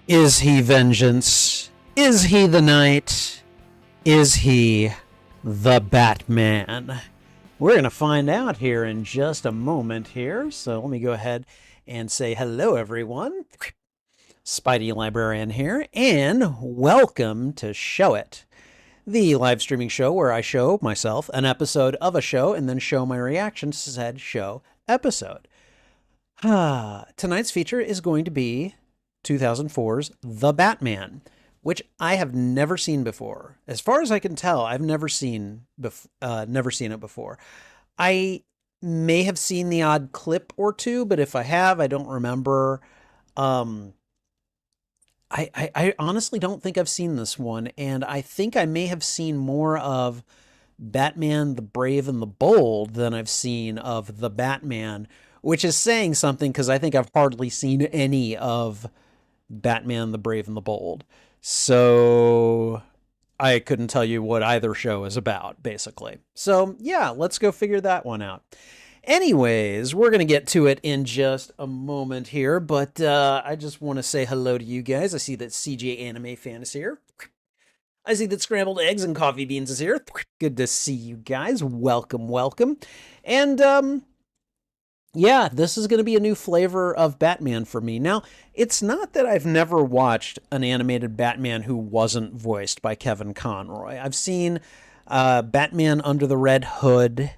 Is he vengeance? Is he the night? Is he the Batman? We're going to find out here in just a moment here. So let me go ahead and say hello, everyone. Spidey Librarian here, and welcome to Show It, the live streaming show where I show myself an episode of a show and then show my reaction to said show episode. Tonight's feature is going to be 2004's The Batman, which I have never seen before. As far as I can tell, I've never seen it before. I may have seen the odd clip or two, but if I have, I don't remember. I honestly don't think I've seen this one, and I think I may have seen more of Batman the Brave and the Bold than I've seen of The Batman, which is saying something because I think I've hardly seen any of Batman the Brave and the Bold. So I couldn't tell you what either show is about, basically. So yeah, let's go figure that one out. Anyways, we're going to get to it in just a moment here, but I just want to say hello to you guys. I see that CJ Anime Fan is here. I see that Scrambled Eggs and Coffee Beans is here. Good to see you guys. Welcome, welcome. And yeah, this is going to be a new flavor of Batman for me. Now, it's not that I've never watched an animated Batman who wasn't voiced by Kevin Conroy. I've seen Batman Under the Red Hood.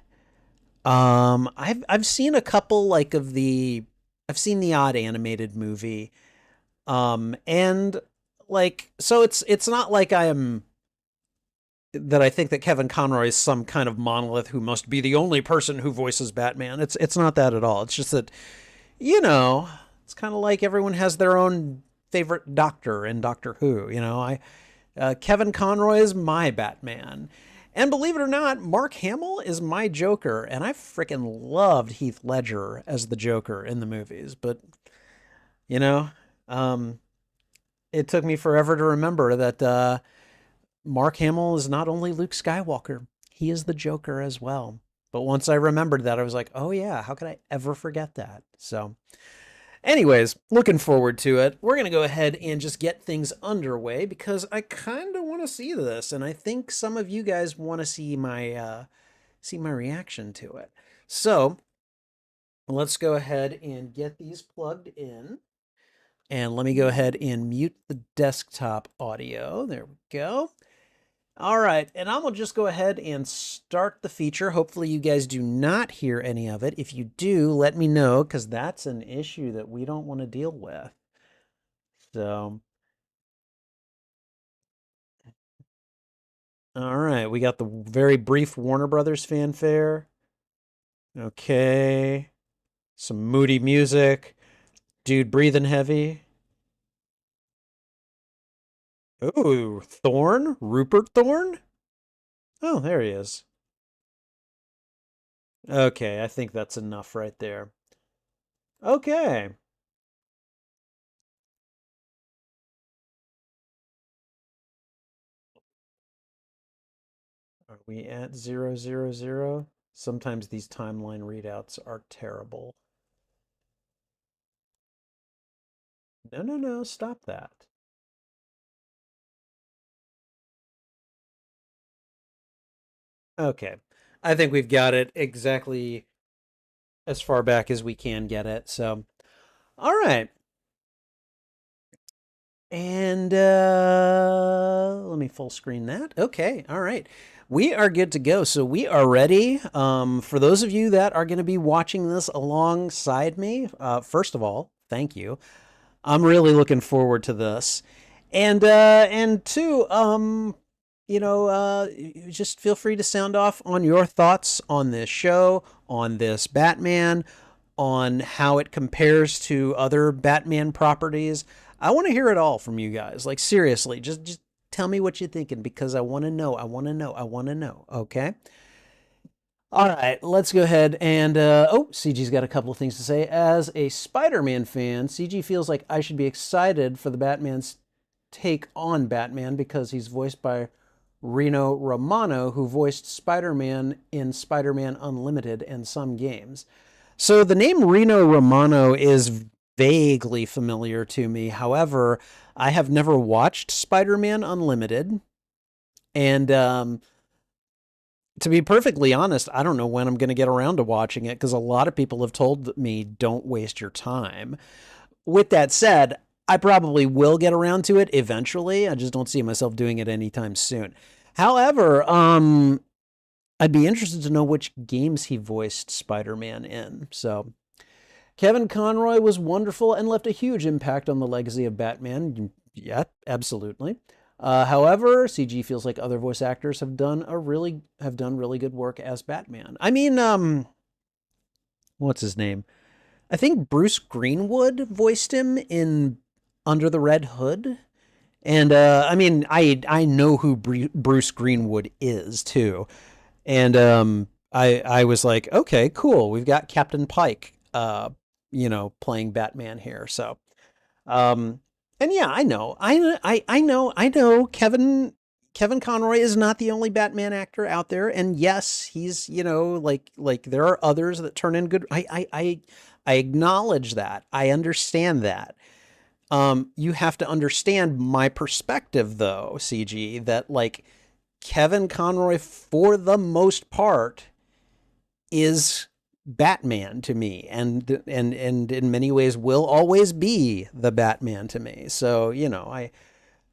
I've seen a couple I've seen the odd animated movie. And like, so it's not like I think that Kevin Conroy is some kind of monolith who must be the only person who voices Batman. It's not that at all. It's just that, you know, it's kind of like everyone has their own favorite doctor in Doctor Who. You know, Kevin Conroy is my Batman. And believe it or not, Mark Hamill is my Joker, and I freaking loved Heath Ledger as the Joker in the movies. But, you know, it took me forever to remember that Mark Hamill is not only Luke Skywalker, he is the Joker as well. But once I remembered that, I was like, oh yeah, how could I ever forget that? So anyways, looking forward to it. We're going to go ahead and just get things underway because I kind of want to see this, and I think some of you guys want to see my reaction to it. So let's go ahead and get these plugged in. And let me go ahead and mute the desktop audio. There we go. All right, and I'm going to just go ahead and start the feature. Hopefully you guys do not hear any of it. If you do, let me know, because that's an issue that we don't want to deal with. So, all right, we got the very brief Warner Brothers fanfare. Okay, some moody music. Dude breathing heavy. Ooh, Thorne? Rupert Thorne? Oh, there he is. Okay, I think that's enough right there. Okay. Are we at 000? Sometimes these timeline readouts are terrible. No, stop that. Okay. I think we've got it exactly as far back as we can get it. So, all right. And let me full screen that. Okay. All right. We are good to go. So we are ready. For those of you that are going to be watching this alongside me, first of all, thank you. I'm really looking forward to this. And two, you know, just feel free to sound off on your thoughts on this show, on this Batman, on how it compares to other Batman properties. I want to hear it all from you guys. Like, seriously, just tell me what you're thinking, because I want to know. I want to know. I want to know. Okay. All right, let's go ahead and, CG's got a couple of things to say. As a Spider-Man fan, CG feels like I should be excited for the Batman's take on Batman because he's voiced by Rino Romano, who voiced Spider-Man in Spider-Man Unlimited and some games. So the name Rino Romano is vaguely familiar to me. However, I have never watched Spider-Man Unlimited. And to be perfectly honest, I don't know when I'm going to get around to watching it because a lot of people have told me don't waste your time. With that said, I probably will get around to it eventually. I just don't see myself doing it anytime soon. However, I'd be interested to know which games he voiced Spider-Man in. So, Kevin Conroy was wonderful and left a huge impact on the legacy of Batman. Yeah, absolutely. However, CG feels like other voice actors have done really good work as Batman. I mean, what's his name? I think Bruce Greenwood voiced him in Under the Red Hood. And I mean, I know who Bruce Greenwood is too. And I was like, okay, cool. We've got Captain Pike, playing Batman here. So, and yeah, I know Kevin Conroy is not the only Batman actor out there. And yes, he's, like there are others that turn in good. I acknowledge that. I understand that. You have to understand my perspective though, CG, that like Kevin Conroy, for the most part, is Batman to me, and in many ways will always be the Batman to me. So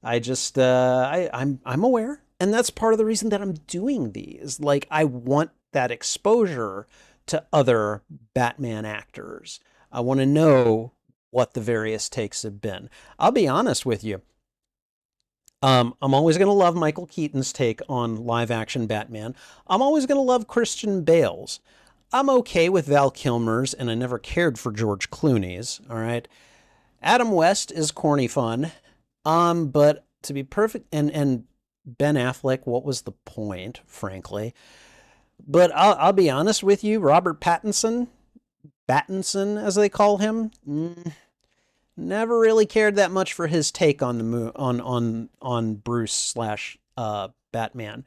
I just I'm aware, and that's part of the reason that I'm doing these. Like I want that exposure to other Batman actors. I want to know what the various takes have been. I'll be honest with you. I'm always going to love Michael Keaton's take on live action Batman. I'm always going to love Christian Bale's. I'm okay with Val Kilmer's, and I never cared for George Clooney's. All right. Adam West is corny fun. But to be perfect, and Ben Affleck, what was the point, frankly? But I'll be honest with you, Robert Pattinson, as they call him, never really cared that much for his take on the on Bruce slash Batman.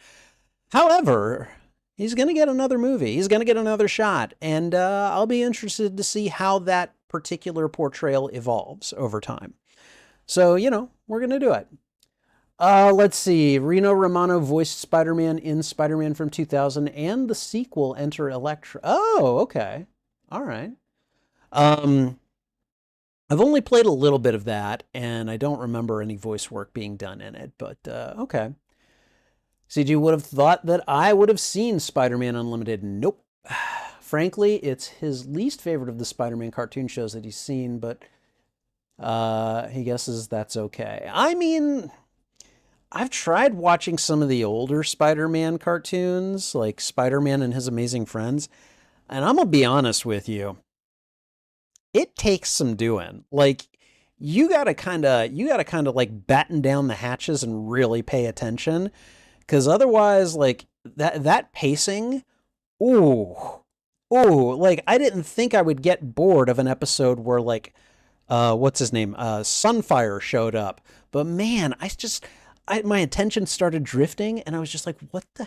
However, he's going to get another movie. He's going to get another shot, and I'll be interested to see how that particular portrayal evolves over time. So, we're going to do it. Let's see. Reno Romano voiced Spider-Man in Spider-Man from 2000 and the sequel Enter Electra. Oh, okay. All right. I've only played a little bit of that, and I don't remember any voice work being done in it, but okay. CG would have thought that I would have seen Spider-Man Unlimited. Nope. Frankly, it's his least favorite of the Spider-Man cartoon shows that he's seen, but he guesses that's okay. I mean, I've tried watching some of the older Spider-Man cartoons, like Spider-Man and His Amazing Friends, and I'm gonna be honest with you. It takes some doing. Like you gotta kind of like batten down the hatches and really pay attention, because otherwise, like that pacing, ooh, like I didn't think I would get bored of an episode where like what's his name? Sunfire showed up. But man, my attention started drifting, and I was just like, what the?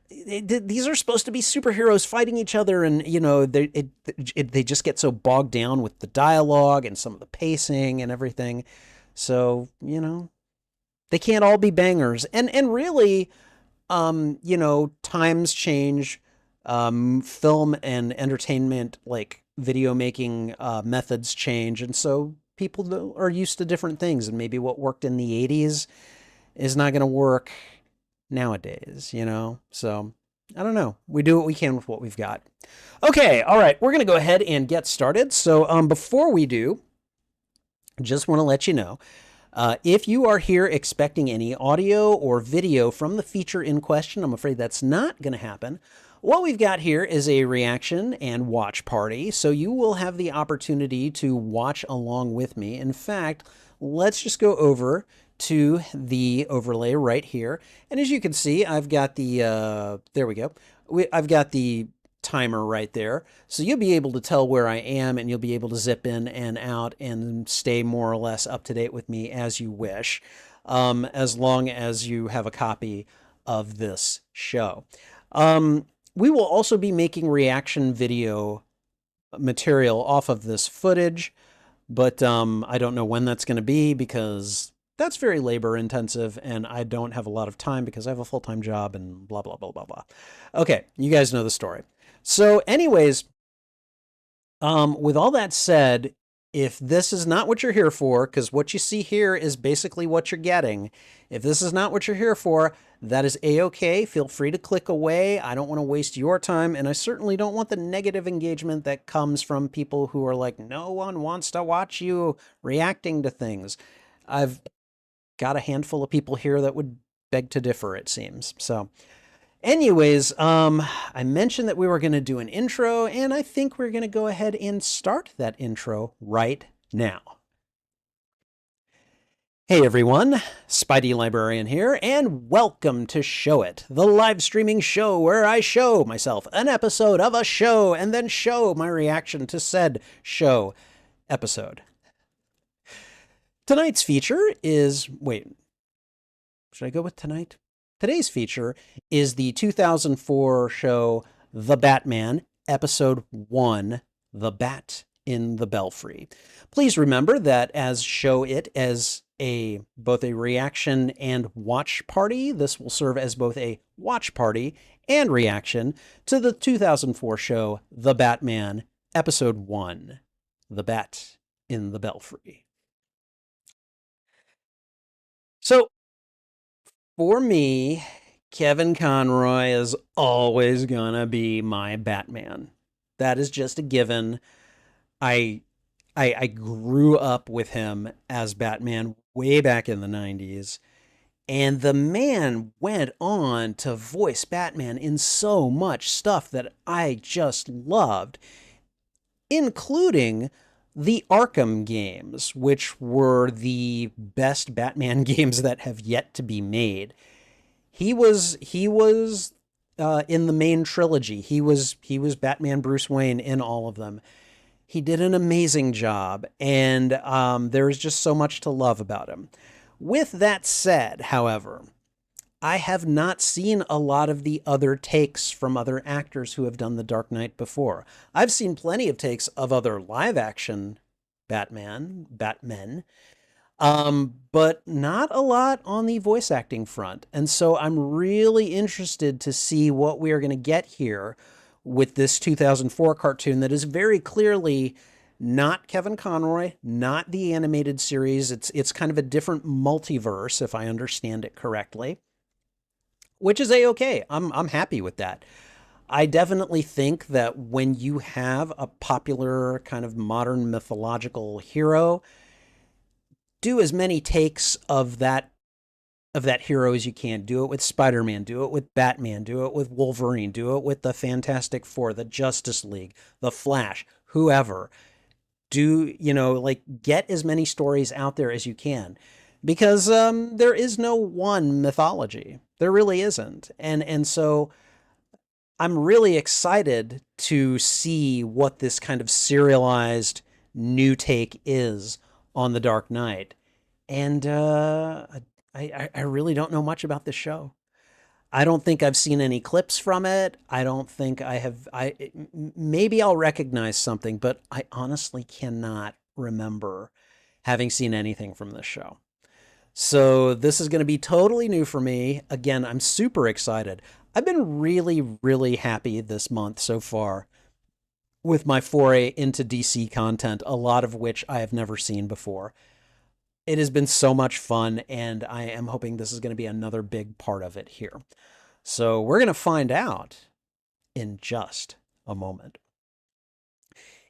These are supposed to be superheroes fighting each other, and they just get so bogged down with the dialogue and some of the pacing and everything. So they can't all be bangers, and really, times change, film and entertainment, like video making methods change, and so people are used to different things, and maybe what worked in the 80s is not going to work nowadays, So I don't know. We do what we can with what we've got. Okay, all right. We're going to go ahead and get started. So before we do, just want to let you know, if you are here expecting any audio or video from the feature in question, I'm afraid that's not going to happen. What we've got here is a reaction and watch party, so you will have the opportunity to watch along with me. In fact, let's just go over to the overlay right here. And as you can see, I've got the, there we go. I've got the timer right there. So you'll be able to tell where I am, and you'll be able to zip in and out and stay more or less up to date with me as you wish, as long as you have a copy of this show. We will also be making reaction video material off of this footage. but I don't know when that's going to be because that's very labor intensive and I don't have a lot of time because I have a full-time job and blah, blah, blah, blah, blah. Okay, you guys know the story. So anyways, with all that said, if this is not what you're here for, because what you see here is basically what you're getting, if this is not what you're here for, that is A-okay. Feel free to click away. I don't want to waste your time, and I certainly don't want the negative engagement that comes from people who are like, no one wants to watch you reacting to things. I've got a handful of people here that would beg to differ, it seems. So anyways, I mentioned that we were going to do an intro, and I think we're going to go ahead and start that intro right now. Hey everyone, Spidey Librarian here, and welcome to Show It, the live streaming show where I show myself an episode of a show and then show my reaction to said show episode. Tonight's feature is, wait, should I go with tonight? Today's feature is the 2004 show The Batman, Episode 1, The Bat in the Belfry. Please remember that as Show It as both a reaction and watch party, this will serve as both a watch party and reaction to the 2004 show The Batman, Episode 1, The Bat in the Belfry. So, for me, Kevin Conroy is always gonna be my Batman. That is just a given. I grew up with him as Batman way back in the 90s, and the man went on to voice Batman in so much stuff that I just loved, including the Arkham games, which were the best Batman games that have yet to be made. He was in the main trilogy. He was Batman Bruce Wayne in all of them. He did an amazing job, and there is just so much to love about him. With that said, however, I have not seen a lot of the other takes from other actors who have done The Dark Knight before. I've seen plenty of takes of other live-action Batmen, but not a lot on the voice acting front. And so I'm really interested to see what we are going to get here with this 2004 cartoon that is very clearly not Kevin Conroy, not the animated series. It's kind of a different multiverse, if I understand it correctly, which is A-okay. I'm happy with that. I definitely think that when you have a popular kind of modern mythological hero, do as many takes of that hero as you can. Do it with Spider-Man, do it with Batman, do it with Wolverine, do it with the Fantastic Four, the Justice League, the Flash, whoever. Get as many stories out there as you can, because there is no one mythology. There really isn't. And so I'm really excited to see what this kind of serialized new take is on The Dark Knight. And I really don't know much about this show. I don't think I've seen any clips from it. I don't think I have. Maybe I'll recognize something, but I honestly cannot remember having seen anything from this show. So this is going to be totally new for me. Again, I'm super excited. I've been really, really happy this month so far with my foray into DC content, a lot of which I have never seen before. It has been so much fun, and I am hoping this is going to be another big part of it here. So we're going to find out in just a moment.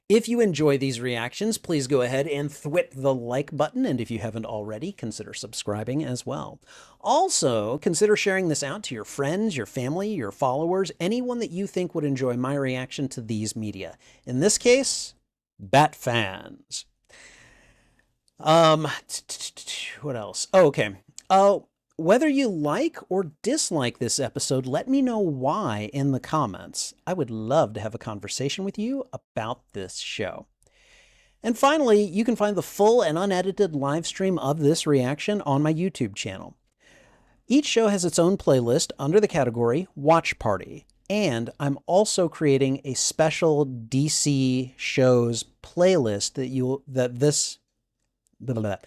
If you enjoy these reactions, please go ahead and thwip the like button, and if you haven't already, consider subscribing as well. Also, consider sharing this out to your friends, your family, your followers, anyone that you think would enjoy my reaction to these media. In this case, Bat fans. What else? Oh, okay. Whether you like or dislike this episode, let me know why in the comments. I would love to have a conversation with you about this show. And finally, you can find the full and unedited live stream of this reaction on my YouTube channel. Each show has its own playlist under the category Watch Party, And I'm also creating a special DC shows playlist blah, blah, blah,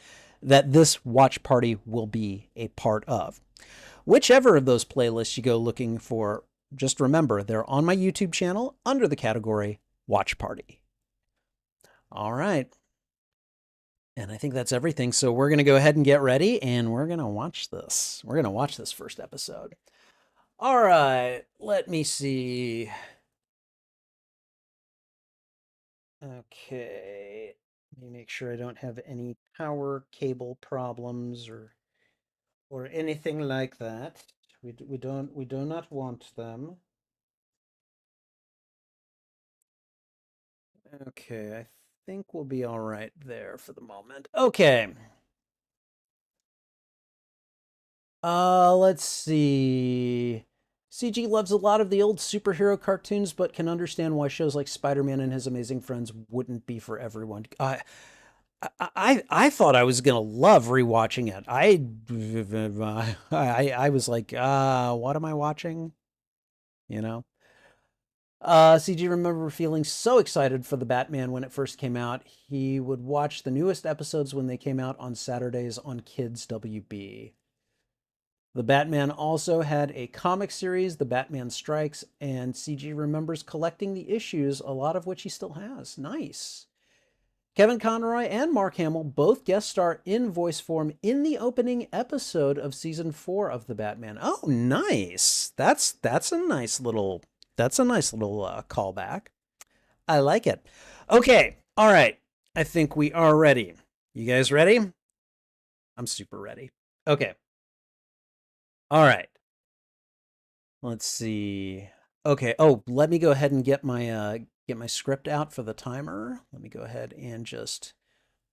that this watch party will be a part of. Whichever of those playlists you go looking for, just remember they're on my YouTube channel under the category Watch Party. All right. And I think that's everything. So we're going to go ahead and get ready and we're going to watch this. We're going to watch this first episode. All right. Let me see. Okay. Let me make sure I don't have any power cable problems or anything like that. We do not want them. Okay, I think we'll be all right there for the moment. Okay. Let's see. CG loves a lot of the old superhero cartoons, but can understand why shows like Spider-Man and His Amazing Friends wouldn't be for everyone. I thought I was gonna love rewatching it. I was like, what am I watching? You know? CG remember feeling so excited for the Batman when it first came out. He would watch the newest episodes when they came out on Saturdays on Kids WB. The Batman also had a comic series, The Batman Strikes, and CG remembers collecting the issues, a lot of which he still has. Nice. Kevin Conroy and Mark Hamill both guest star in voice form in the opening episode of season 4 of The Batman. Oh, nice. That's a nice little callback. I like it. Okay. All right. I think we are ready. You guys ready? I'm super ready. Okay. All right. Let's see. Okay. Oh, let me go ahead and get my script out for the timer. Let me go ahead and just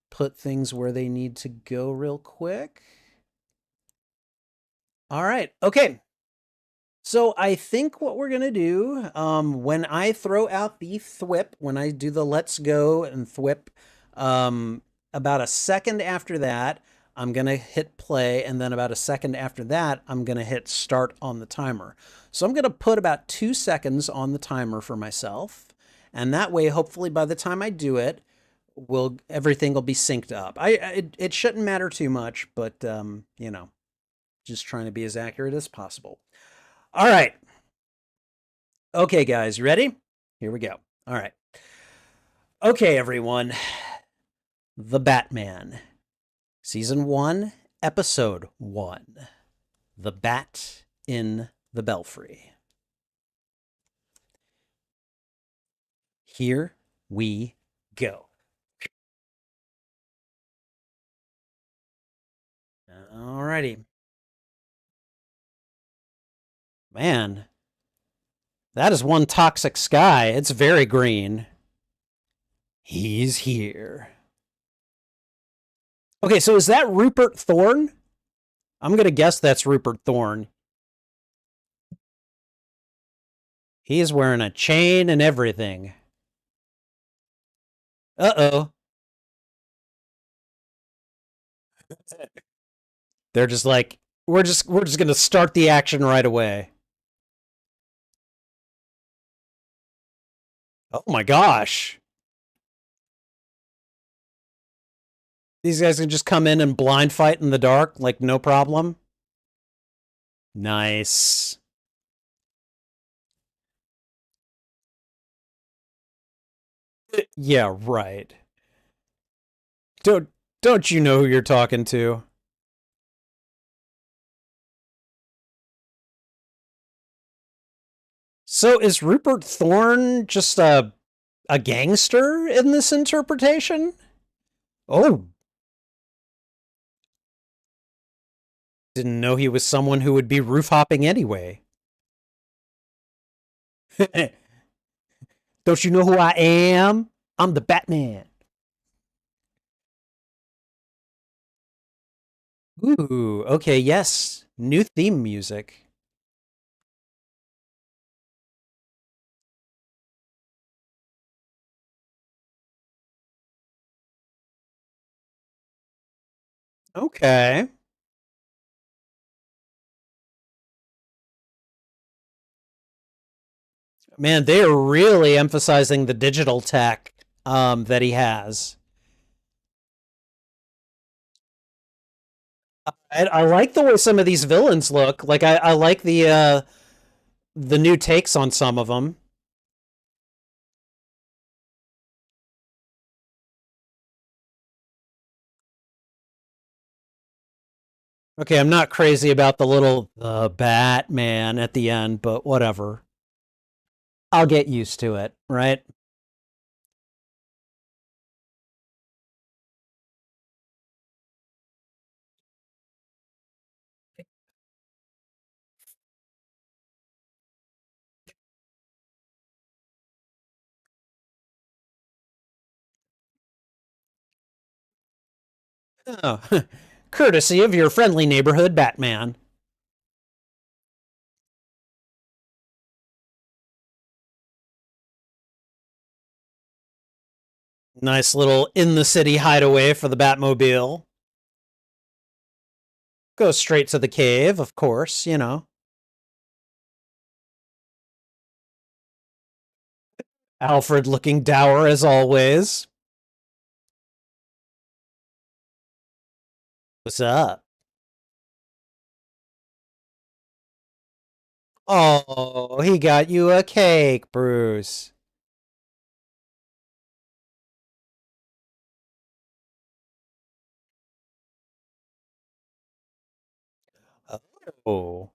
put things where they need to go real quick. All right. Okay. So I think what we're going to do, when I throw out the thwip, when I do the let's go and thwip, about a second after that, I'm going to hit play. And then about a second after that, I'm going to hit start on the timer. So I'm going to put about 2 seconds on the timer for myself. And that way, hopefully by the time I do it, everything will be synced up. It shouldn't matter too much, but, you know, just trying to be as accurate as possible. All right. Okay, guys, ready? Here we go. All right. Okay, everyone. The Batman. Season 1, Episode 1. The Bat in the Belfry. Here we go. Alrighty. Man, that is one toxic sky. It's very green. He's here. Okay, so is that Rupert Thorne? I'm going to guess that's Rupert Thorne. He is wearing a chain and everything. Uh-oh. They're just like, we're just going to start the action right away. Oh my gosh. These guys can just come in and blind fight in the dark, like no problem. Nice. Yeah, right. Don't you know who you're talking to? So is Rupert Thorne just a gangster in this interpretation? Oh, didn't know he was someone who would be roof hopping anyway. Don't you know who I am? I'm the Batman. Ooh, okay, yes. New theme music. Okay. Man, they are really emphasizing the digital tech that he has. I like the way some of these villains look. Like I like the new takes on some of them. Okay, I'm not crazy about the little Batman at the end, but whatever. I'll get used to it, right? Oh, courtesy of your friendly neighborhood Batman. Nice little in the city hideaway for the Batmobile. Go straight to the cave, of course, you know. Alfred looking dour as always. What's up? Oh, he got you a cake, Bruce. Oh.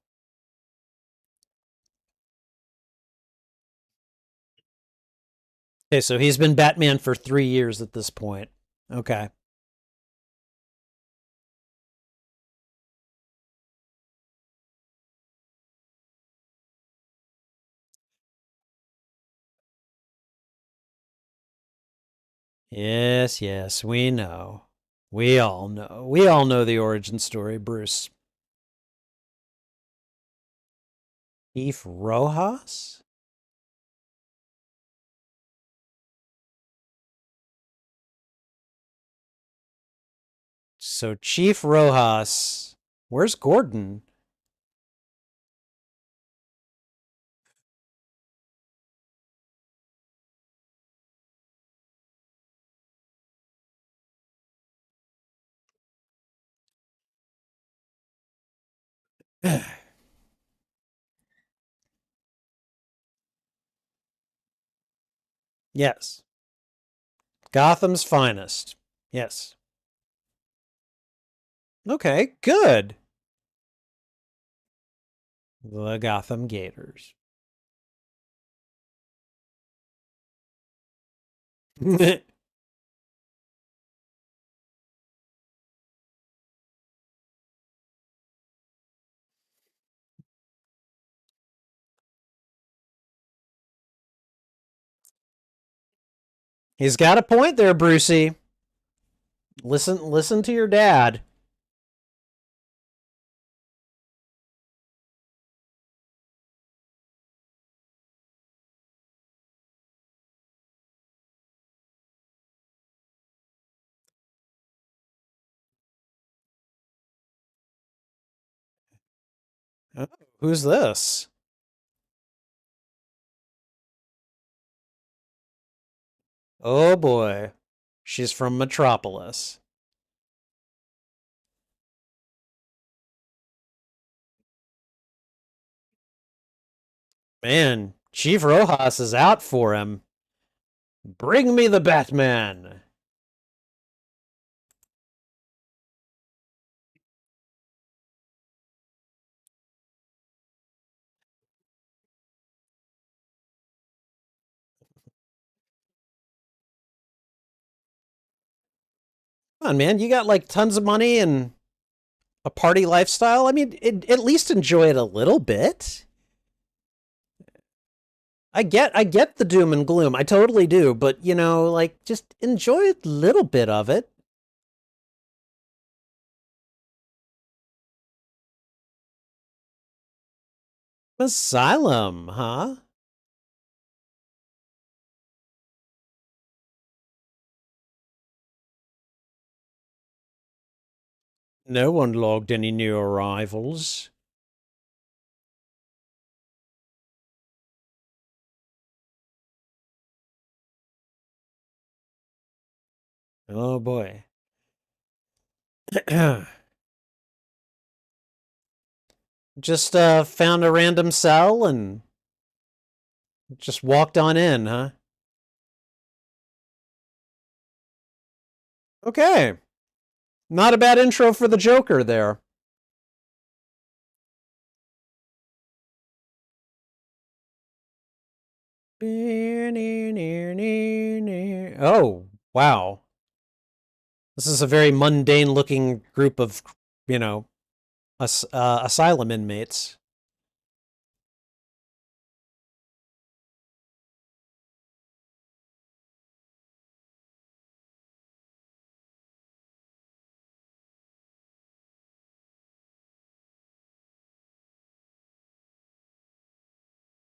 Okay, so he's been Batman for 3 years at this point. Okay. Yes, yes, we know. We all know. We all know the origin story, Bruce. Chief Rojas? So Chief Rojas, where's Gordon? Yes. Gotham's finest. Yes. Okay, good. The Gotham Gators. He's got a point there, Brucey. Listen to your dad. Oh, who's this? Oh boy. She's from Metropolis. Man, Chief Rojas is out for him. Bring me the Batman. Come on, man. You got like tons of money and a party lifestyle. I mean, at least enjoy it a little bit. I get the doom and gloom. I totally do, but you know, like just enjoy a little bit of it. Asylum, huh? No one logged any new arrivals. Oh boy. Just found a random cell and just walked on in, huh? Okay. Not a bad intro for the Joker there. Oh, wow. This is a very mundane looking group of, you know, asylum inmates.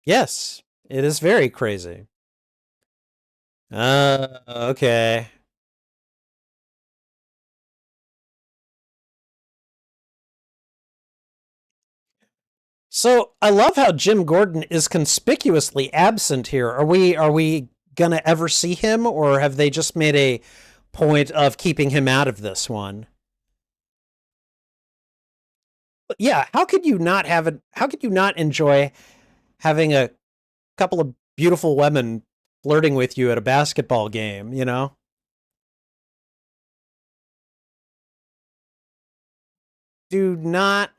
Yes, it is very crazy. Okay. So I love how Jim Gordon is conspicuously absent here. Are we gonna ever see him, or have they just made a point of keeping him out of this one? But yeah, how could you not have it? How could you not enjoy having a couple of beautiful women flirting with you at a basketball game? You know, do not.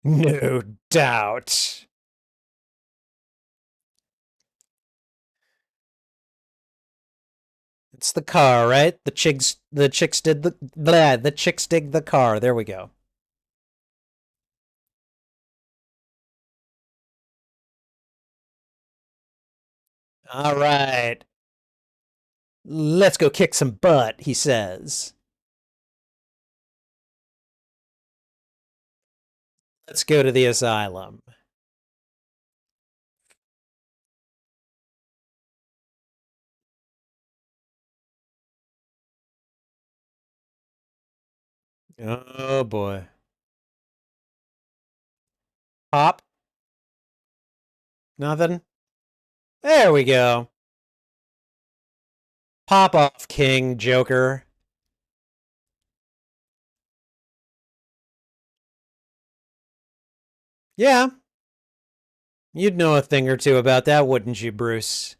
No doubt. It's the car, right? The chicks dig the car. There we go. All right. Let's go kick some butt, he says. Let's go to the asylum. Oh boy. Pop? Nothing? There we go. Pop off, King Joker. Yeah, you'd know a thing or two about that, wouldn't you, Bruce?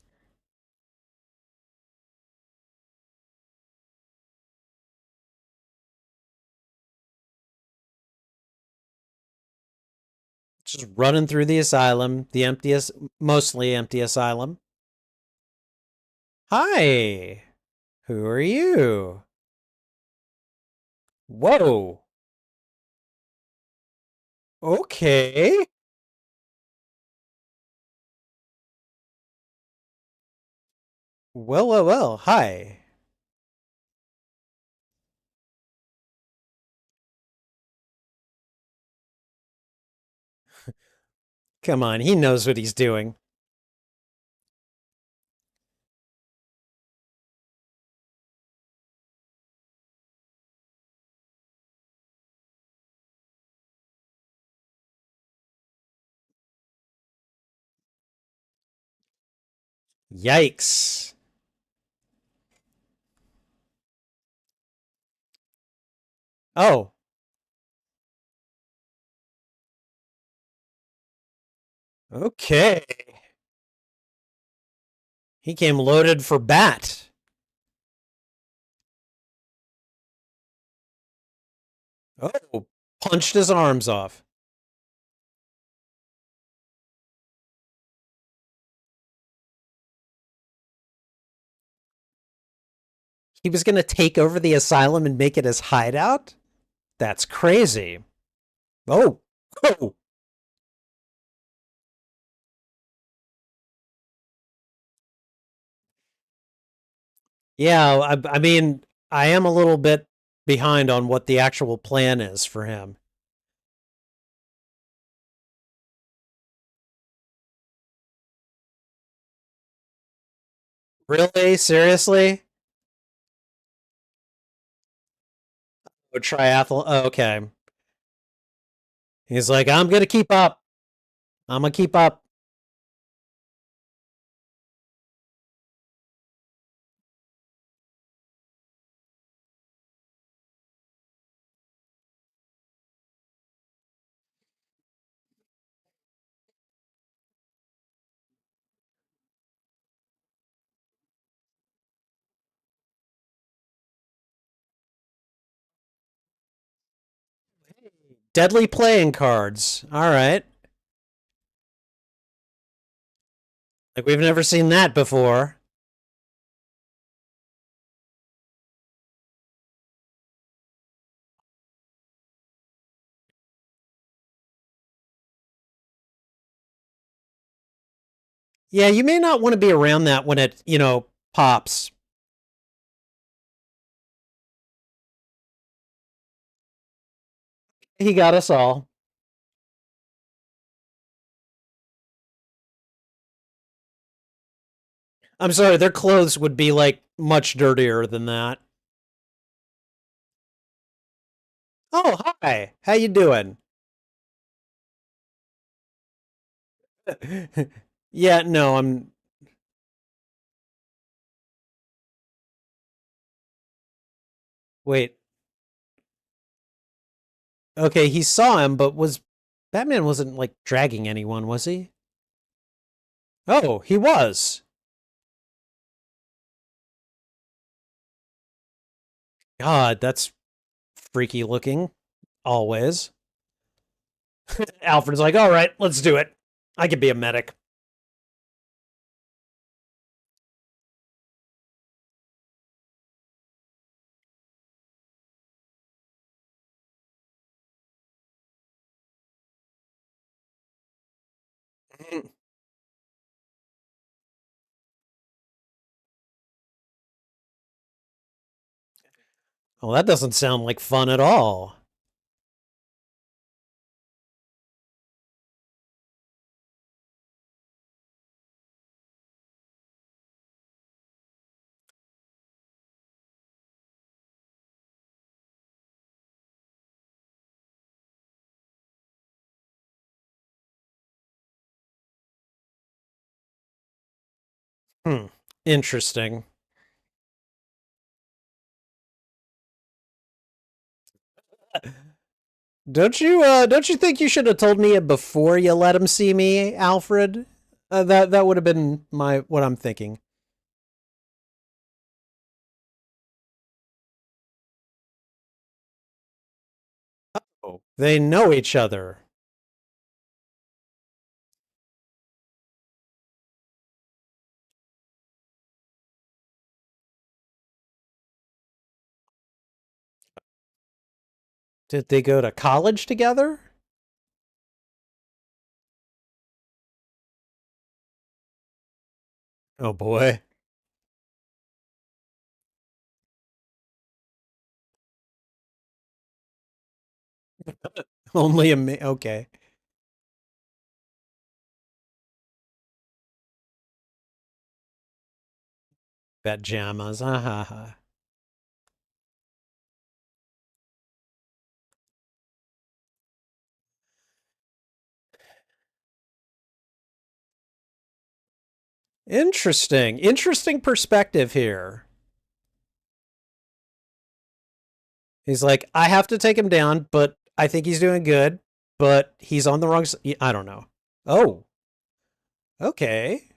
Just running through the asylum, the emptiest, mostly empty asylum. Hi, who are you? Whoa. Okay. Well, well, well. Hi. Come on, he knows what he's doing. Yikes. Oh, okay. He came loaded for bat. Oh, punched his arms off. He was going to take over the asylum and make it his hideout? That's crazy. Oh, oh. Yeah, I mean, I am a little bit behind on what the actual plan is for him. Really? Seriously? A triathlon? Oh, okay. He's like, I'm going to keep up. I'm going to keep up. Deadly playing cards. All right. Like we've never seen that before. Yeah, you may not want to be around that when it, pops. He got us all. I'm sorry, their clothes would be like much dirtier than that. Oh, hi. How you doing? Yeah, no, I'm wait. Okay, he saw him, but was Batman wasn't like dragging anyone, was he? Oh, he was. God, that's freaky looking. Always. Alfred's like, all right, let's do it. I could be a medic. Well, that doesn't sound like fun at all. Hmm. Interesting. Don't you think you should have told me it before you let him see me, Alfred? That would have been my what I'm thinking. Oh, they know each other. Did they go to college together? Oh boy. Only a okay. Pajamas. Ha ha ha. Interesting. Interesting perspective here. He's like, I have to take him down, but I think he's doing good, but he's on the wrong side. I don't know. Oh, okay.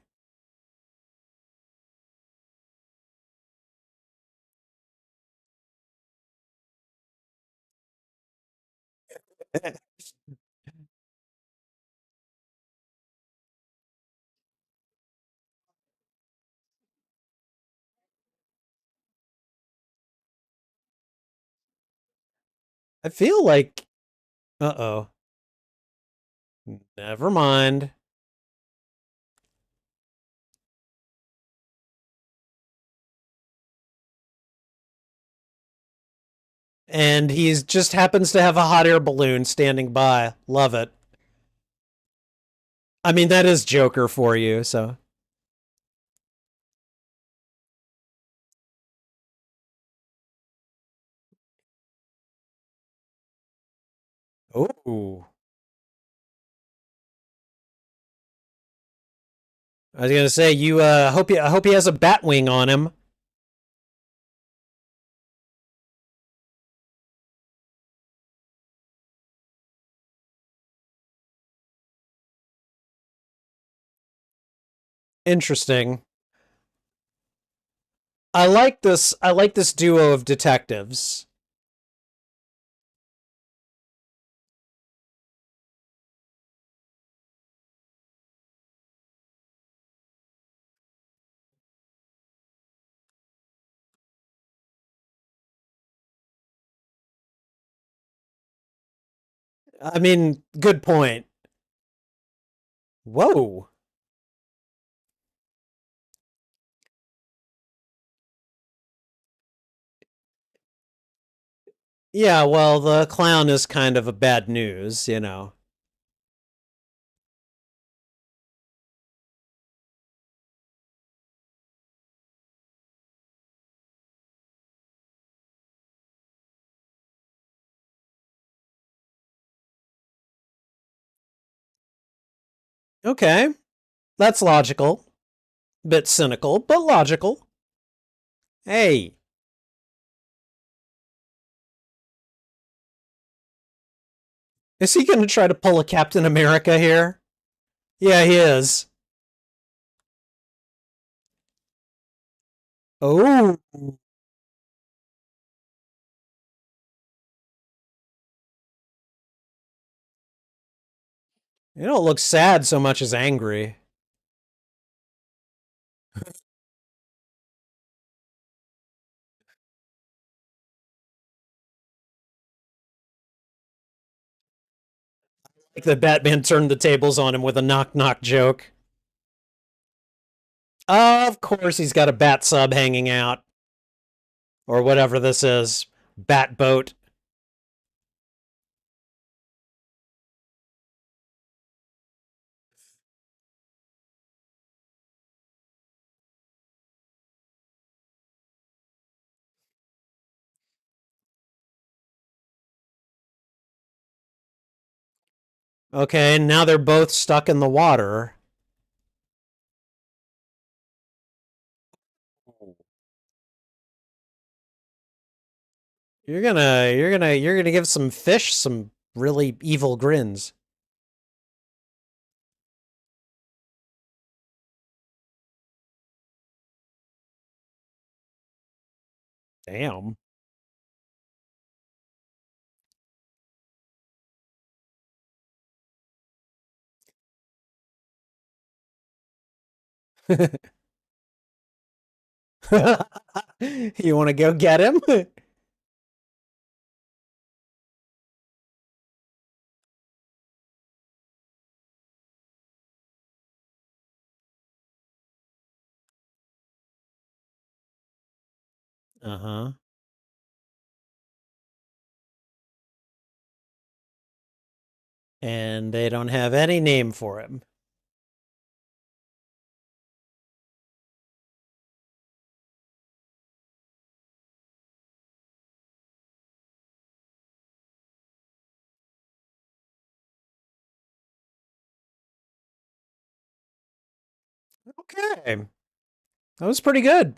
I feel like, uh oh, never mind. And he just happens to have a hot air balloon standing by. Love it. I mean, that is Joker for you, so. Oh, I was gonna say you. I hope he has a bat wing on him. Interesting. I like this. I like this duo of detectives. I mean, good point. Whoa. Yeah, well, the clown is kind of a bad news. Okay, that's logical. Bit cynical, but logical. Hey, is he going to try to pull a Captain America here? Yeah, he is. Oh, you don't look sad so much as angry. Like the Batman turned the tables on him with a knock knock joke. Of course, he's got a bat sub hanging out, or whatever this is. Bat boat. Okay, now they're both stuck in the water. You're gonna give some fish some really evil grins. Damn. You want to go get him? Uh-huh. And they don't have any name for him. Okay. That was pretty good.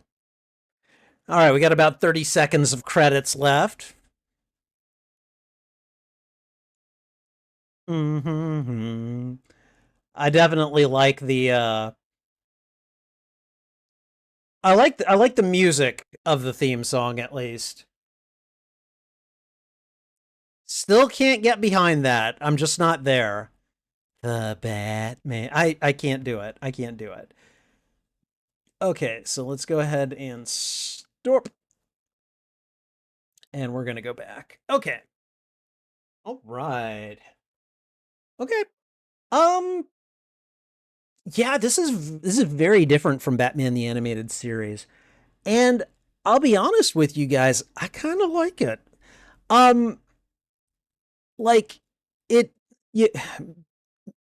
All right, we got about 30 seconds of credits left. Mm-hmm. I definitely like the I like the music of the theme song at least. Still can't get behind that. I'm just not there. The Batman. I can't do it. I can't do it. Okay, so let's go ahead and stop. And we're gonna go back. Okay. All right. Okay. Um. Yeah, this is very different from Batman the Animated Series, and I'll be honest with you guys, I kind of like it. Um, like it. You,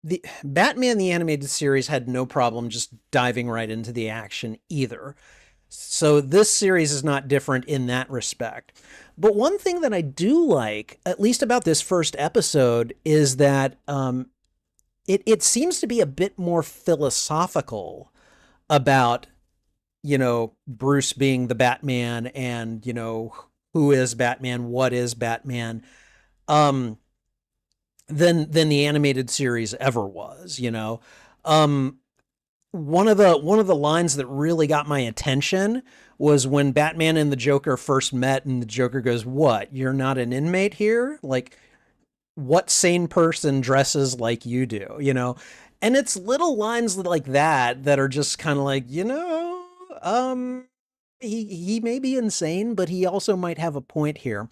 the Batman the Animated Series had no problem just diving right into the action either. So this series is not different in that respect. But one thing that I do like, at least about this first episode, is that it seems to be a bit more philosophical about Bruce being the Batman and who is Batman, what is Batman, um, than the animated series ever was. Um, one of the lines that really got my attention was when Batman and the Joker first met, and the Joker goes, "What? You're not an inmate here? Like, what sane person dresses like you do?" And it's little lines like that are just kind of like, um, he may be insane, but he also might have a point here.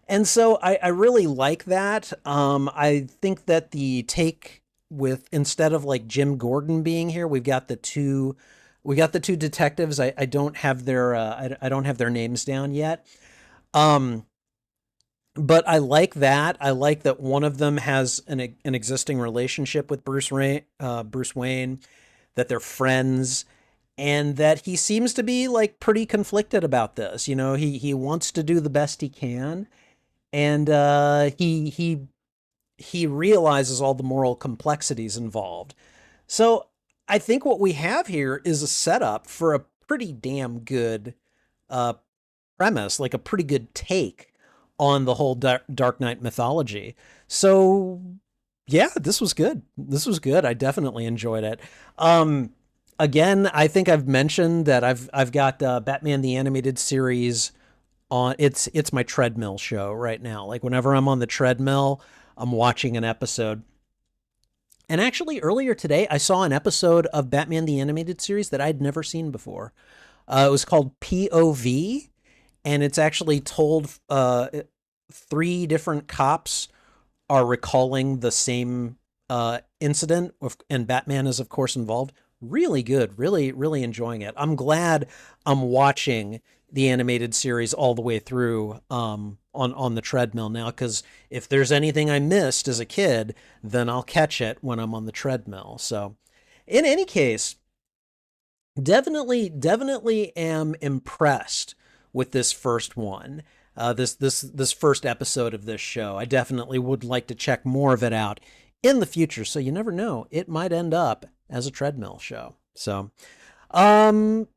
And so I really like that. I think that the take with instead of like Jim Gordon being here, we got the two detectives. I don't have their I don't have their names down yet. Um, but I like that. I like that one of them has an existing relationship with Bruce Wayne, that they're friends, and that he seems to be like pretty conflicted about this. You know, he wants to do the best he can, and he realizes all the moral complexities involved. So I think what we have here is a setup for a pretty damn good uh, premise, like a pretty good take on the whole Dark Knight mythology. So yeah, this was good. This was good. I definitely enjoyed it. Um, Again, I think I've mentioned that I've got Batman the Animated Series on. It's my treadmill show right now. Like whenever I'm on the treadmill, I'm watching an episode. And actually, earlier today, I saw an episode of Batman the Animated Series that I'd never seen before. It was called POV, and it's actually told three different cops are recalling the same incident, and Batman is, of course, involved. Really good. Really, really enjoying it. I'm glad I'm watching the animated series all the way through on the treadmill now, because if there's anything I missed as a kid, then I'll catch it when I'm on the treadmill. So, in any case, definitely am impressed with this first one. This first episode of this show. I definitely would like to check more of it out in the future. So you never know, it might end up as a treadmill show. So, um,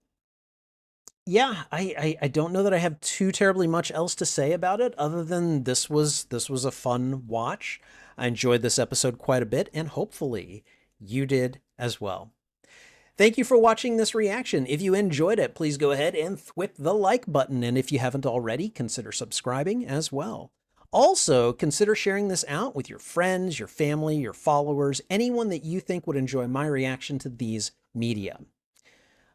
yeah, I don't know that I have too terribly much else to say about it other than this was a fun watch. I enjoyed this episode quite a bit, and hopefully you did as well. Thank you for watching this reaction. If you enjoyed it, please go ahead and thwip the like button. And if you haven't already, consider subscribing as well. Also, consider sharing this out with your friends, your family, your followers, anyone that you think would enjoy my reaction to these media.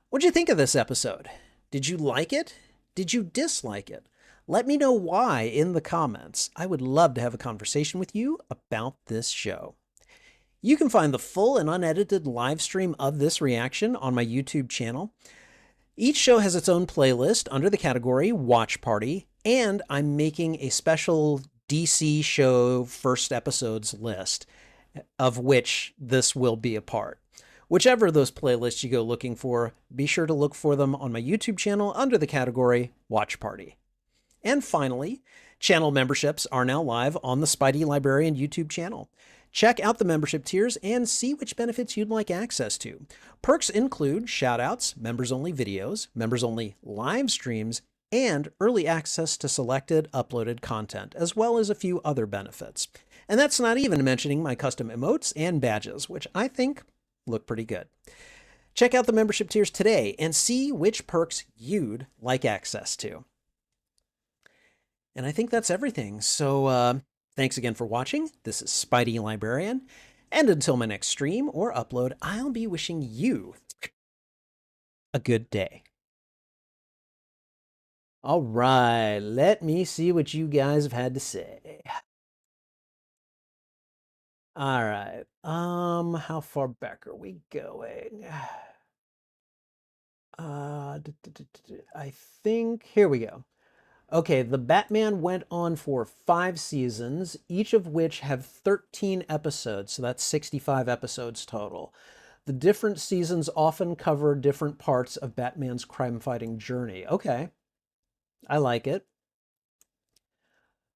What'd you think of this episode? Did you like it? Did you dislike it? Let me know why in the comments. I would love to have a conversation with you about this show. You can find the full and unedited live stream of this reaction on my YouTube channel. Each show has its own playlist under the category Watch Party, and I'm making a special DC show first episodes list, of which this will be a part. Whichever of those playlists you go looking for, be sure to look for them on my YouTube channel under the category Watch Party. And finally, channel memberships are now live on the Spidey Librarian YouTube channel. Check out the membership tiers and see which benefits you'd like access to. Perks include shoutouts, members-only videos, members-only live streams, and early access to selected uploaded content, as well as a few other benefits. And that's not even mentioning my custom emotes and badges, which I think look pretty good. Check out the membership tiers today and see which perks you'd like access to. And I think that's everything. So thanks again for watching. This is Spidey Librarian. And until my next stream or upload, I'll be wishing you a good day. All right, let me see what you guys have had to say. All right, how far back are we going? I think, here we go. Okay, the Batman went on for 5 seasons, each of which have 13 episodes, so that's 65 episodes total. The different seasons often cover different parts of Batman's crime-fighting journey. Okay, I like it.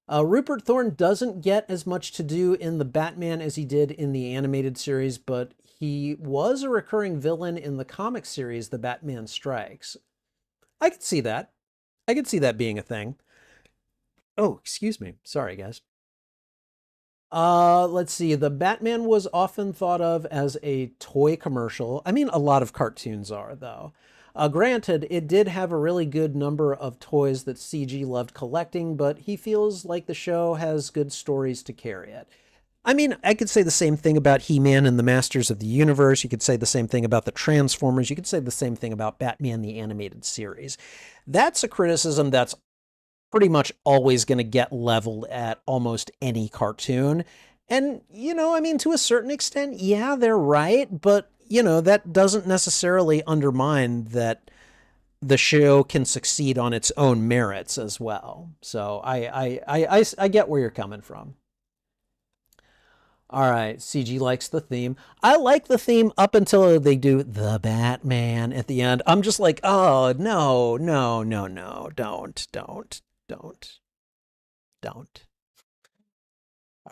Rupert Thorne doesn't get as much to do in the Batman as he did in the animated series, but he was a recurring villain in the comic series, The Batman Strikes. I could see that. I could see that being a thing. Oh, excuse me. Sorry, guys. Let's see. The Batman was often thought of as a toy commercial. I mean, a lot of cartoons are, though. Granted, it did have a really good number of toys that CG loved collecting, but he feels like the show has good stories to carry it. I mean, I could say the same thing about He-Man and the Masters of the Universe. You could say the same thing about the Transformers. You could say the same thing about Batman the Animated Series. That's a criticism that's pretty much always going to get leveled at almost any cartoon. And, I mean, to a certain extent, yeah, they're right, but, that doesn't necessarily undermine that the show can succeed on its own merits as well. So I get where you're coming from. All right, CG likes the theme. I like the theme up until they do the Batman at the end. I'm just like, oh, no, no, no, no, don't. All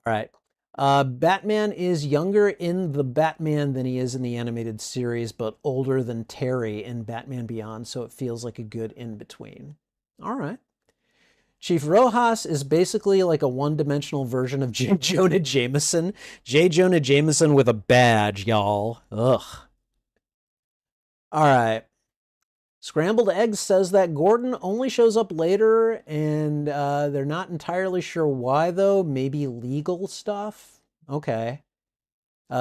right. Batman is younger in the Batman than he is in the animated series, but older than Terry in Batman Beyond, so it feels like a good in-between. All right. Chief Rojas is basically like a one-dimensional version of J. Jonah Jameson. J. Jonah Jameson with a badge, y'all. Ugh. All right. Scrambled Eggs says that Gordon only shows up later, and they're not entirely sure why, though. Maybe legal stuff? Okay.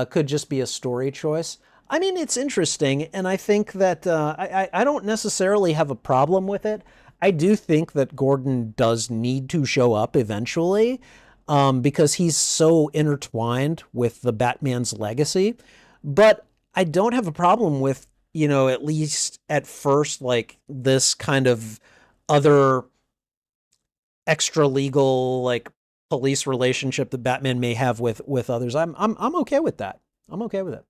Could just be a story choice. I mean, it's interesting, and I think that I don't necessarily have a problem with it. I do think that Gordon does need to show up eventually, because he's so intertwined with the Batman's legacy. But I don't have a problem with, at least at first, like this kind of other extra legal, like police relationship that Batman may have with others. I'm okay with that. I'm okay with it.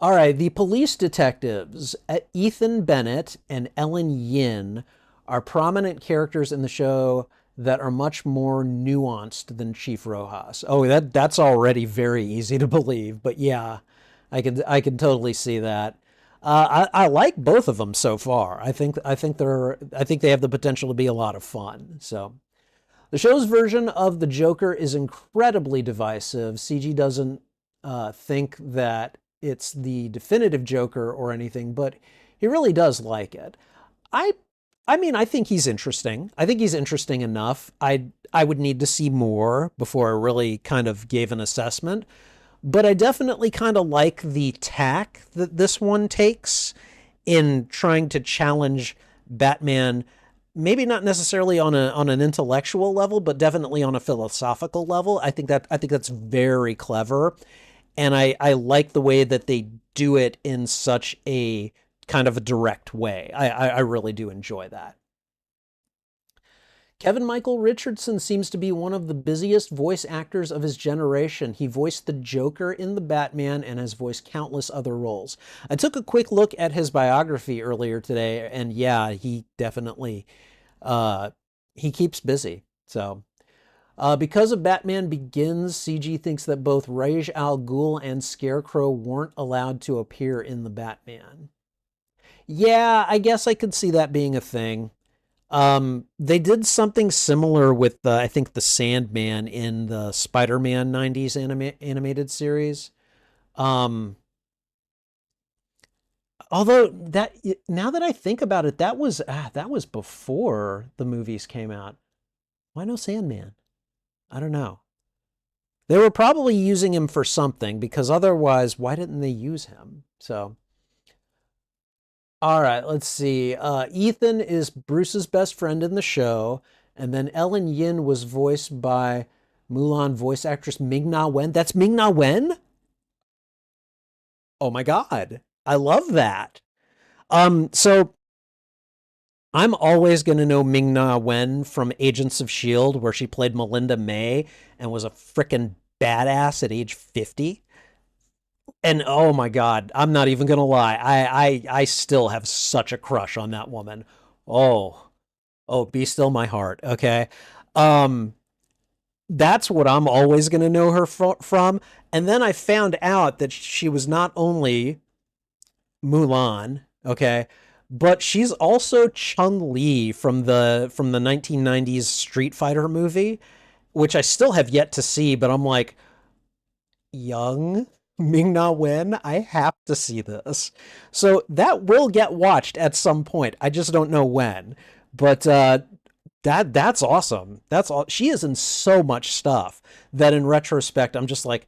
All right, the police detectives, Ethan Bennett and Ellen Yin, are prominent characters in the show that are much more nuanced than Chief Rojas. Oh, that's already very easy to believe, but yeah, I can totally see that. I like both of them so far. I think they have the potential to be a lot of fun. So, the show's version of the Joker is incredibly divisive. CG doesn't think that it's the definitive Joker or anything, but he really does like it. I mean, I think he's interesting. I think he's interesting enough. I would need to see more before I really kind of gave an assessment. But I definitely kind of like the tack that this one takes in trying to challenge Batman, maybe not necessarily on an intellectual level, but definitely on a philosophical level. I think that's very clever. And I like the way that they do it in such a kind of a direct way. I really do enjoy that. Kevin Michael Richardson seems to be one of the busiest voice actors of his generation. He voiced the Joker in The Batman and has voiced countless other roles. I took a quick look at his biography earlier today, and yeah, he definitely, he keeps busy. So, because of Batman Begins, CG thinks that both Ra's al Ghul and Scarecrow weren't allowed to appear in The Batman. Yeah, I guess I could see that being a thing. They did something similar with I think the Sandman in the Spider-Man 90s animated series. Um, Although now that I think about it, that was before the movies came out. Why no Sandman? I don't know. They were probably using him for something, because otherwise, why didn't they use him? So, all right, let's see. Ethan is Bruce's best friend in the show, and then Ellen Yin was voiced by Mulan voice actress Ming-Na Wen. That's Ming-Na Wen? Oh my God. I love that. So I'm always going to know Ming-Na Wen from Agents of S.H.I.E.L.D., where she played Melinda May and was a frickin' badass at age 50. And oh my God, I'm not even going to lie. I still have such a crush on that woman. Oh, be still my heart. Okay. Um, that's what I'm always going to know her from. And then I found out that she was not only Mulan, okay, but she's also Chun-Li from the 1990s Street Fighter movie, which I still have yet to see, but I'm like, young Ming-Na Wen, I have to see this. So that will get watched at some point. I just don't know when. But that's awesome. That's all. She is in so much stuff that in retrospect I'm just like,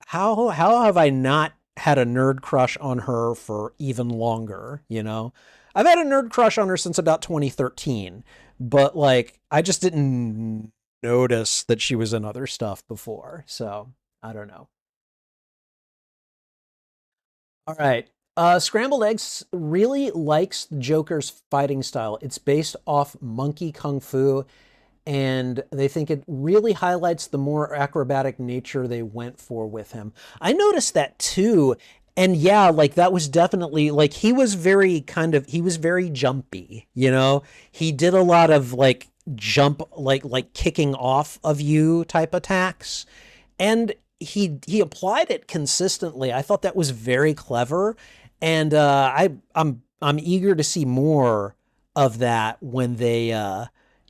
how have I not had a nerd crush on her for even longer, you know? I've had a nerd crush on her since about 2013, but like I just didn't notice that she was in other stuff before. So, I don't know. All right. Scrambled Eggs really likes the Joker's fighting style. It's based off monkey kung fu, and they think it really highlights the more acrobatic nature they went for with him. I noticed that too. And yeah, like that was definitely like he was very jumpy, you know? He did a lot of like jump like kicking off of you type attacks. And he applied it consistently. I thought that was very clever. And I'm eager to see more of that when they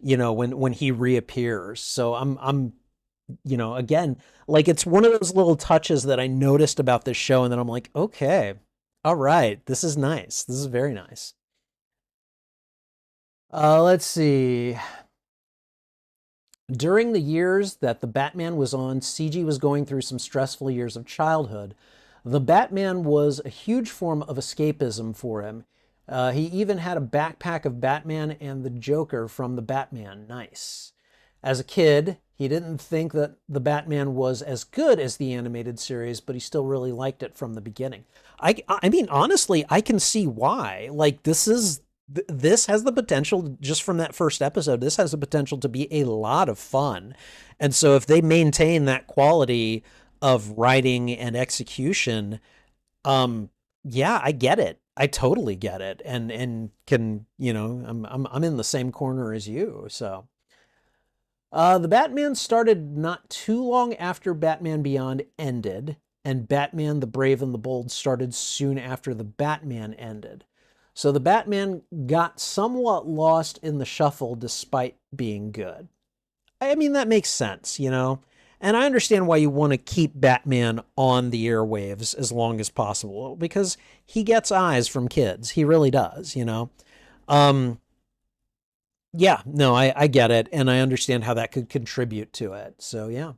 when he reappears. So I'm again, like it's one of those little touches that I noticed about this show, and then I'm like, okay, all right, this is nice. This is very nice. Let's see. During the years that the Batman was on, CG was going through some stressful years of childhood. The Batman was a huge form of escapism for him. He even had a backpack of Batman and the Joker from the Batman. Nice. As a kid, he didn't think that the Batman was as good as the animated series, but he still really liked it from the beginning. I mean, honestly, I can see why. Like, this has the potential, just from that first episode, this has the potential to be a lot of fun. And so if they maintain that quality of writing and execution, um, yeah, I get it. I totally get it. And can, I'm in the same corner as you. So the Batman started not too long after Batman Beyond ended, and Batman the Brave and the Bold started soon after the Batman ended. So the Batman got somewhat lost in the shuffle despite being good. I mean, that makes sense, you know? And I understand why you want to keep Batman on the airwaves as long as possible, because he gets eyes from kids. He really does, you know? Um, yeah, no, I get it. And I understand how that could contribute to it. So, yeah.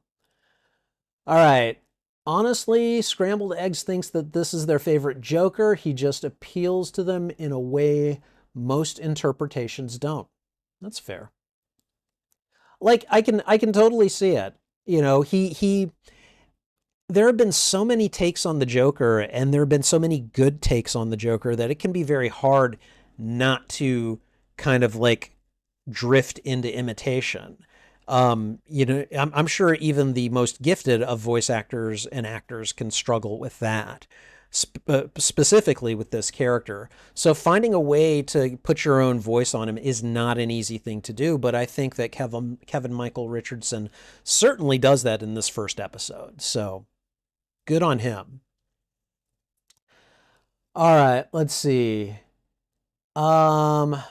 All right. Honestly, Scrambled Eggs thinks that this is their favorite Joker. He just appeals to them in a way most interpretations don't. That's fair. Like I can totally see it. You know, he there have been so many takes on the Joker, and there have been so many good takes on the Joker, that it can be very hard not to kind of like drift into imitation. I'm sure even the most gifted of voice actors and actors can struggle with that, specifically with this character. So finding a way to put your own voice on him is not an easy thing to do, but I think that Kevin Michael Richardson certainly does that in this first episode. So good on him. All right, let's see. Um,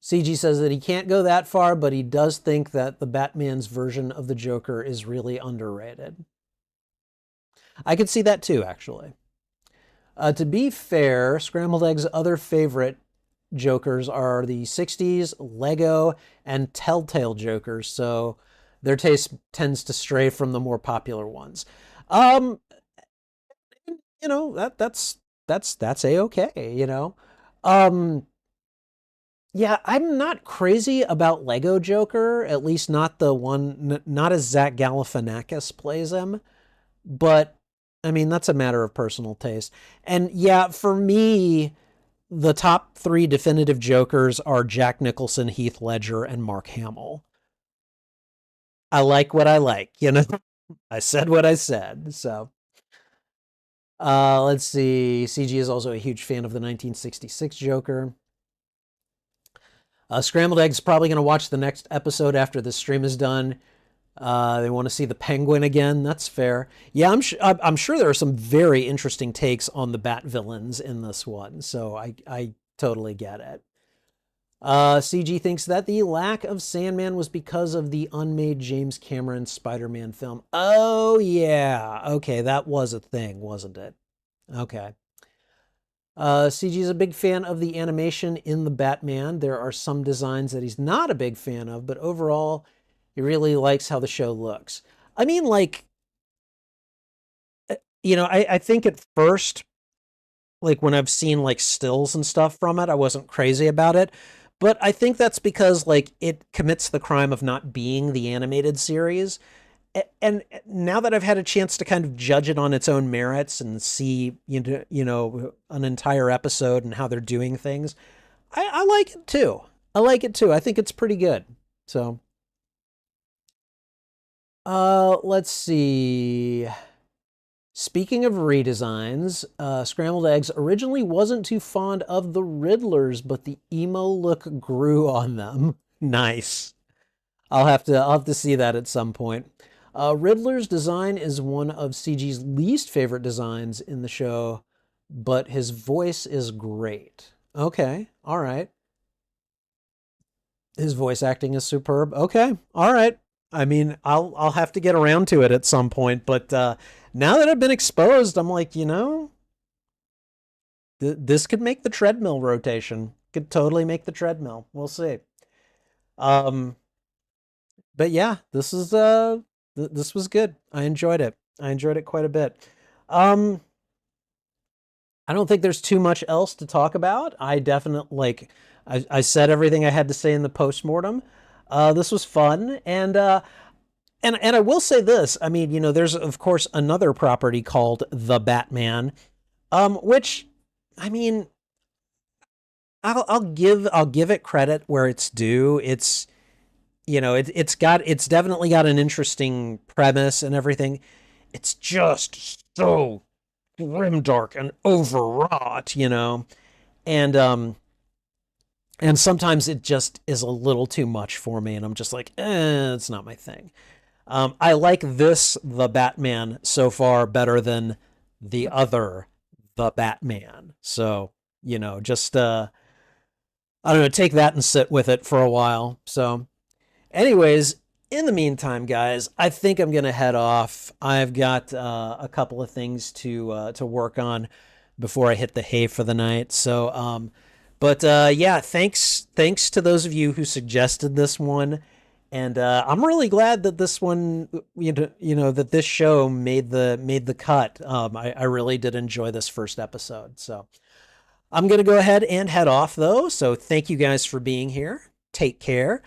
CG says that he can't go that far, but he does think that the Batman's version of the Joker is really underrated. I could see that too, actually. To be fair, Scrambled Egg's other favorite Jokers are the 60s, Lego, and Telltale Jokers, so their taste tends to stray from the more popular ones. Um, that's a-okay, you know. Um, Yeah, I'm not crazy about Lego Joker, at least not the one, not as Zach Galifianakis plays him. But I mean, that's a matter of personal taste. And yeah, for me, the top three definitive Jokers are Jack Nicholson, Heath Ledger, and Mark Hamill. I like what I like, you know. I said what I said. So, let's see. CG is also a huge fan of the 1966 Joker. Scrambled Eggs probably going to watch the next episode after the stream is done. They want to see the Penguin again. That's fair. Yeah, I'm sure there are some very interesting takes on the Bat villains in this one. So I totally get it. CG thinks that the lack of Sandman was because of the unmade James Cameron Spider-Man film. Oh yeah, okay, that was a thing, wasn't it? Okay. CG is a big fan of the animation in the Batman. There are some designs that he's not a big fan of, but overall, he really likes how the show looks. I mean, like, I think at first, like when I've seen like stills and stuff from it, I wasn't crazy about it. But I think that's because like it commits the crime of not being the animated series. And now that I've had a chance to kind of judge it on its own merits and see an entire episode and how they're doing things, I like it too. I like it too. I think it's pretty good. So, let's see. Speaking of redesigns, Scrambled Eggs originally wasn't too fond of the Riddlers, but the emo look grew on them. Nice. I'll have to see that at some point. Riddler's design is one of CG's least favorite designs in the show, but his voice is great. Okay, all right. His voice acting is superb. Okay, all right. I mean, I'll have to get around to it at some point, but now that I've been exposed, I'm like, this could make the treadmill rotation. Could totally make the treadmill. We'll see. Um, but yeah, this was good. I enjoyed it. I enjoyed it quite a bit. Um, I don't think there's too much else to talk about. I definitely like I said everything I had to say in the postmortem. This was fun, and I will say this. I mean, there's of course another property called The Batman, which I mean, I'll give it credit where it's due. It's definitely got an interesting premise and everything. It's just so grimdark and overwrought, and and sometimes it just is a little too much for me, and I'm just like, it's not my thing. I like this The Batman so far better than the other The Batman. So, just I don't know, take that and sit with it for a while. So, anyways, in the meantime, guys, I think I'm gonna head off. I've got a couple of things to work on before I hit the hay for the night. So, but yeah, thanks to those of you who suggested this one, and I'm really glad that this one, that this show made the cut. I really did enjoy this first episode. So I'm gonna go ahead and head off though. So thank you guys for being here. Take care.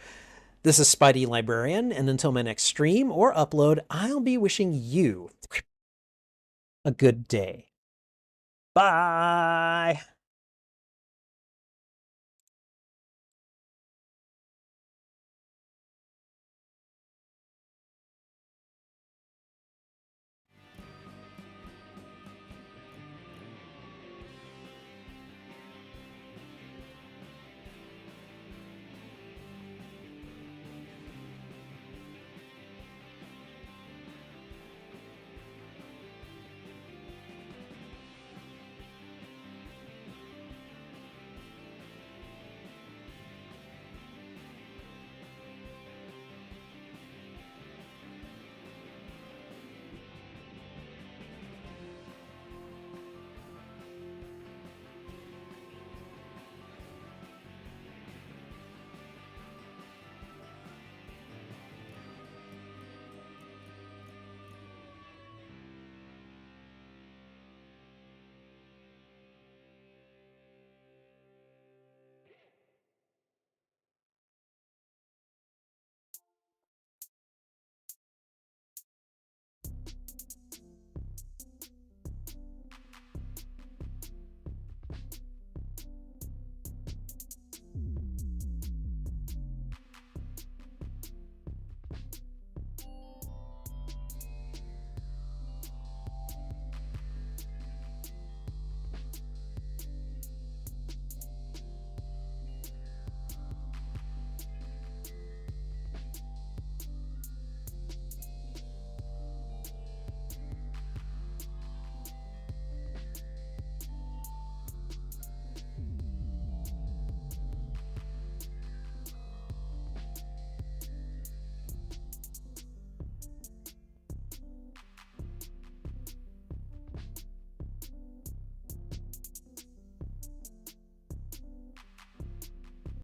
This is Spidey Librarian, and until my next stream or upload, I'll be wishing you a good day. Bye!